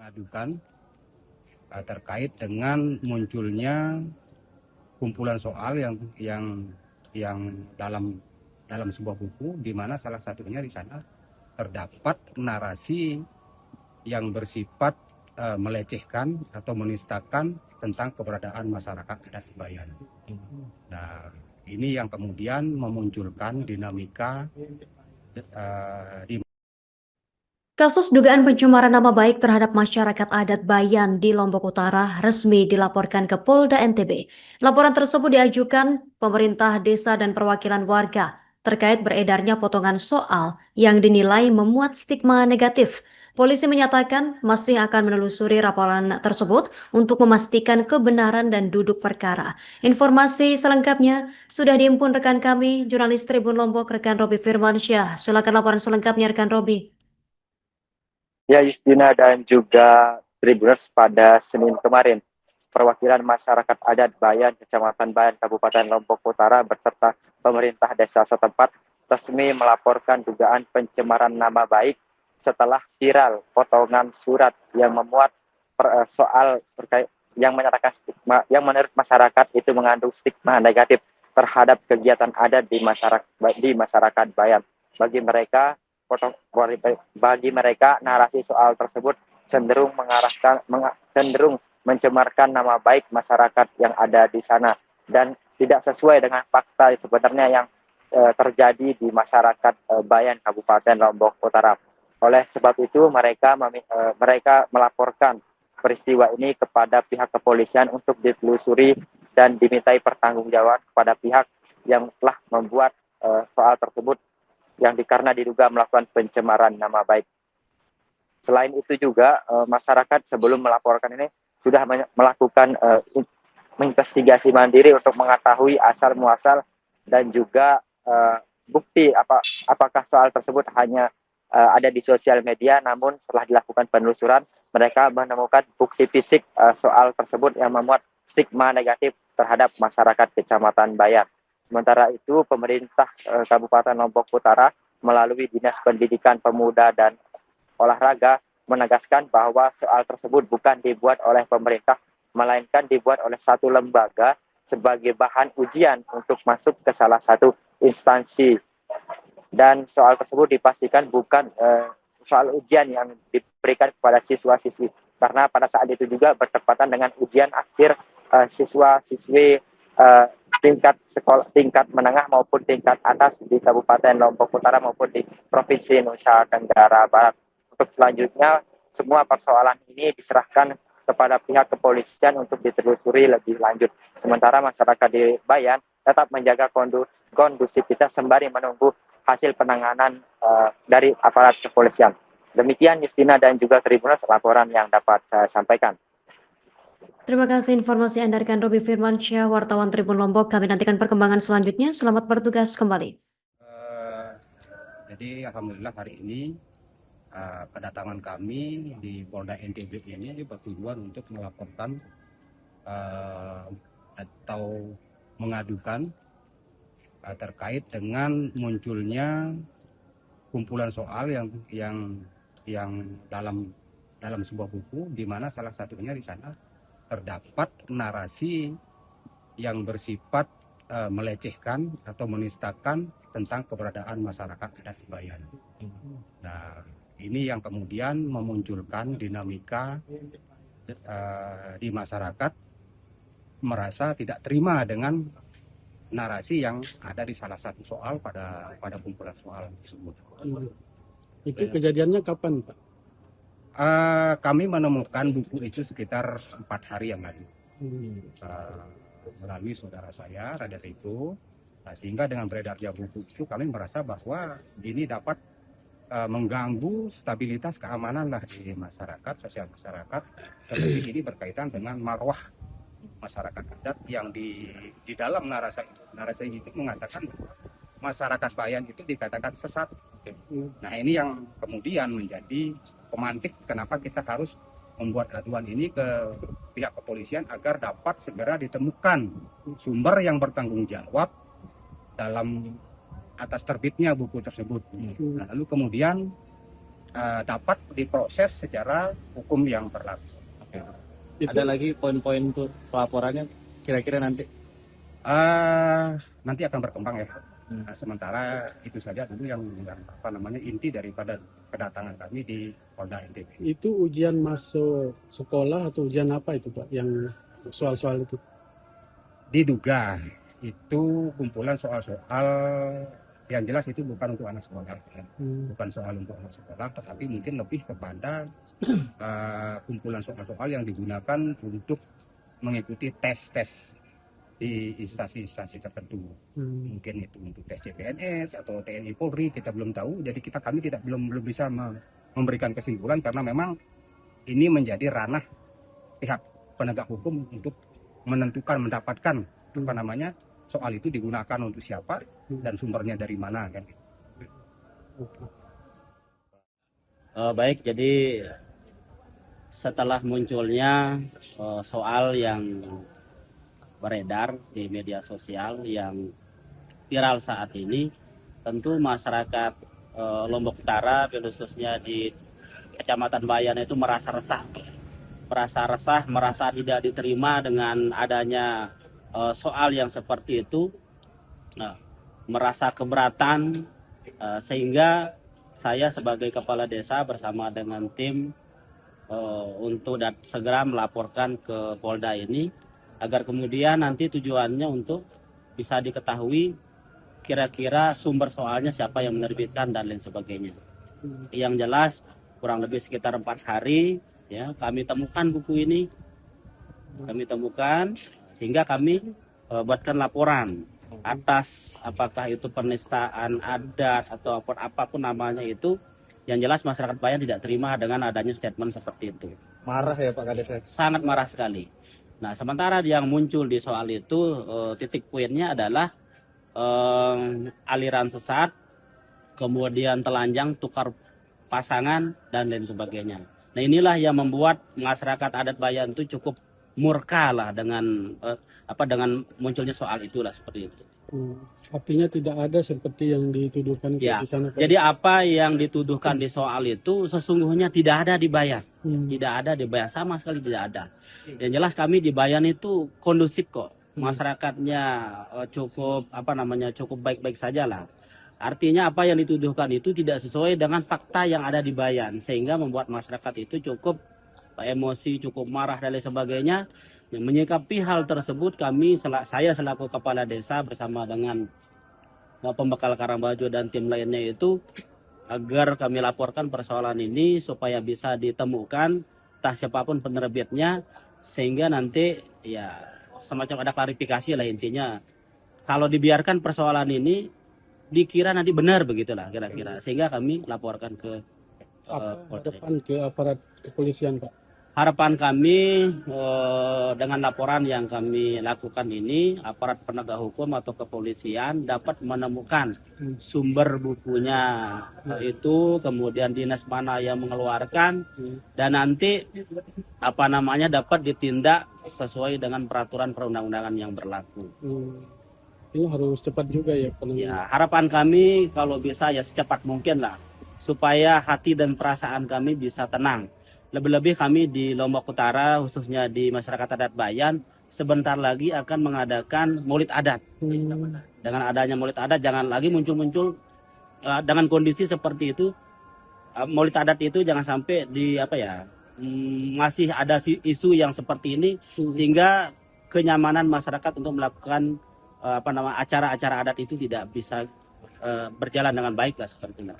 mengadukan terkait dengan munculnya kumpulan soal yang dalam sebuah buku, di mana salah satunya di sana terdapat narasi yang bersifat melecehkan atau menistakan tentang keberadaan masyarakat adat Bayan. Nah, ini yang kemudian memunculkan dinamika di Kasus dugaan pencemaran nama baik terhadap masyarakat adat Bayan di Lombok Utara resmi dilaporkan ke Polda NTB. Laporan tersebut diajukan pemerintah desa dan perwakilan warga terkait beredarnya potongan soal yang dinilai memuat stigma negatif. Polisi menyatakan masih akan menelusuri laporan tersebut untuk memastikan kebenaran dan duduk perkara. Informasi selengkapnya sudah dihimpun rekan kami, jurnalis Tribun Lombok, rekan Robi Firmansyah. Silakan laporan selengkapnya, rekan Robi. Ya, Justina dan juga Tribuners, pada Senin kemarin, perwakilan masyarakat adat Bayan, Kecamatan Bayan, Kabupaten Lombok Utara beserta pemerintah desa setempat resmi melaporkan dugaan pencemaran nama baik setelah viral potongan surat yang memuat soal terkait yang menyatakan stigma, yang menurut masyarakat itu mengandung stigma negatif terhadap kegiatan adat di masyarakat Bayan. Bagi mereka narasi soal tersebut cenderung mencemarkan nama baik masyarakat yang ada di sana dan tidak sesuai dengan fakta sebenarnya yang terjadi di masyarakat Bayan, Kabupaten Lombok Utara. Oleh sebab itu mereka melaporkan peristiwa ini kepada pihak kepolisian untuk ditelusuri dan dimintai pertanggungjawaban kepada pihak yang telah membuat soal tersebut yang karena diduga melakukan pencemaran nama baik. Selain itu juga masyarakat sebelum melaporkan ini sudah melakukan investigasi mandiri untuk mengetahui asal muasal dan juga bukti apakah soal tersebut hanya ada di sosial media. Namun setelah dilakukan penelusuran, mereka menemukan bukti fisik soal tersebut yang memuat stigma negatif terhadap masyarakat Kecamatan Bayan. Sementara itu, pemerintah Kabupaten Lombok Utara melalui Dinas Pendidikan Pemuda dan Olahraga menegaskan bahwa soal tersebut bukan dibuat oleh pemerintah, melainkan dibuat oleh satu lembaga sebagai bahan ujian untuk masuk ke salah satu instansi. Dan soal tersebut dipastikan bukan soal ujian yang diberikan kepada siswa-siswi, karena pada saat itu juga bertepatan dengan ujian akhir siswa-siswi tingkat menengah maupun tingkat atas di Kabupaten Lombok Utara maupun di Provinsi Nusa Tenggara Barat. Untuk selanjutnya, semua persoalan ini diserahkan kepada pihak kepolisian untuk ditelusuri lebih lanjut. Sementara masyarakat di Bayan tetap menjaga kondusivitas sembari menunggu hasil penanganan dari aparat kepolisian. Demikian Justina dan juga Tribuners, laporan yang dapat saya sampaikan. Terima kasih informasi Anda, rekan Robi Firmansyah, wartawan Tribun Lombok. Kami nantikan perkembangan selanjutnya. Selamat bertugas kembali. Jadi alhamdulillah hari ini kedatangan kami di Polda NTB ini bertujuan untuk melaporkan atau mengadukan terkait dengan munculnya kumpulan soal yang dalam sebuah buku, di mana salah satunya di sana terdapat narasi yang bersifat melecehkan atau menistakan tentang keberadaan masyarakat adat Bayan. Nah, ini yang kemudian memunculkan dinamika di masyarakat merasa tidak terima dengan narasi yang ada di salah satu soal pada kumpulan soal tersebut. Itu kejadiannya kapan, Pak? Kami menemukan buku itu sekitar 4 hari yang lalu melalui saudara saya, Raden Riko. Nah, sehingga dengan beredarnya buku itu kami merasa bahwa ini dapat mengganggu stabilitas keamanan lah di masyarakat, sosial masyarakat. Terlebih ini berkaitan dengan marwah masyarakat adat yang di dalam narasi itu mengatakan masyarakat Bayan itu dikatakan sesat. Nah, ini yang kemudian menjadi pemantik kenapa kita harus membuat aduan ini ke pihak kepolisian agar dapat segera ditemukan sumber yang bertanggung jawab dalam atas terbitnya buku tersebut. Nah, lalu kemudian dapat diproses secara hukum yang berlaku. Itu Ada lagi poin-poin untuk pelaporannya kira-kira nanti? Nanti akan berkembang ya. Hmm. Sementara itu saja dulu yang inti daripada kedatangan kami di Polda NTB. itu ujian masuk sekolah atau ujian apa itu Pak yang soal-soal itu? Diduga itu kumpulan soal-soal yang jelas itu bukan untuk anak sekolah, bukan soal untuk anak sekolah, tetapi mungkin lebih kepada kumpulan soal-soal yang digunakan untuk mengikuti tes-tes di instansi-instansi tertentu. Mungkin itu untuk tes CPNS atau TNI Polri, kita belum tahu. Jadi kami belum bisa memberikan kesimpulan karena memang ini menjadi ranah pihak penegak hukum untuk menentukan mendapatkan soal itu digunakan untuk siapa dan sumbernya dari mana kan. Baik, jadi setelah munculnya soal yang beredar di media sosial yang viral saat ini, tentu masyarakat Lombok Utara, khususnya di Kecamatan Bayan itu merasa resah, merasa tidak diterima dengan adanya soal yang seperti itu, merasa keberatan, sehingga saya sebagai kepala desa bersama dengan tim untuk segera melaporkan ke Polda ini, agar kemudian nanti tujuannya untuk bisa diketahui kira-kira sumber soalnya siapa yang menerbitkan dan lain sebagainya. Yang jelas kurang lebih sekitar 4 hari ya kami temukan buku ini, sehingga kami buatkan laporan atas apakah itu penistaan adat atau apapun namanya itu. Yang jelas masyarakat Bayan tidak terima dengan adanya statement seperti itu. Marah ya Pak Kades? Sangat marah sekali. Nah, sementara yang muncul di soal itu titik poinnya adalah aliran sesat, kemudian telanjang, tukar pasangan dan lain sebagainya. Nah, inilah yang membuat masyarakat adat Bayan itu cukup murka lah dengan dengan munculnya soal itulah seperti itu. Artinya tidak ada seperti yang dituduhkan Ya, di sana. jadi apa yang dituduhkan di soal itu sesungguhnya tidak ada di Bayan. Tidak ada di Bayan, sama sekali tidak ada. Yang jelas kami di Bayan itu kondusif kok. Masyarakatnya cukup cukup baik-baik saja lah. Artinya apa yang dituduhkan itu tidak sesuai dengan fakta yang ada di Bayan, sehingga membuat masyarakat itu cukup emosi, cukup marah dan lain sebagainya. Yang menyikapi hal tersebut saya selaku kepala desa bersama dengan pembekal Karangbajo dan tim lainnya itu agar kami laporkan persoalan ini supaya bisa ditemukan entah siapapun penerbitnya, sehingga nanti ya semacam ada klarifikasi lah intinya. Kalau dibiarkan persoalan ini dikira nanti benar begitulah kira-kira, sehingga kami laporkan ke depan ke aparat kepolisian Pak. Harapan kami dengan laporan yang kami lakukan ini, aparat penegak hukum atau kepolisian dapat menemukan sumber bukunya itu, kemudian dinas mana yang mengeluarkan, dan nanti dapat ditindak sesuai dengan peraturan perundang-undangan yang berlaku. Ini harus cepat juga ya. Ya, harapan kami kalau bisa ya secepat mungkin lah, supaya hati dan perasaan kami bisa tenang. Lebih-lebih kami di Lombok Utara, khususnya di masyarakat adat Bayan, sebentar lagi akan mengadakan maulid adat. Dengan adanya maulid adat, jangan lagi muncul-muncul dengan kondisi seperti itu. Maulid adat itu jangan sampai masih ada isu yang seperti ini, sehingga kenyamanan masyarakat untuk melakukan acara-acara adat itu tidak bisa berjalan dengan baik lah seperti itu.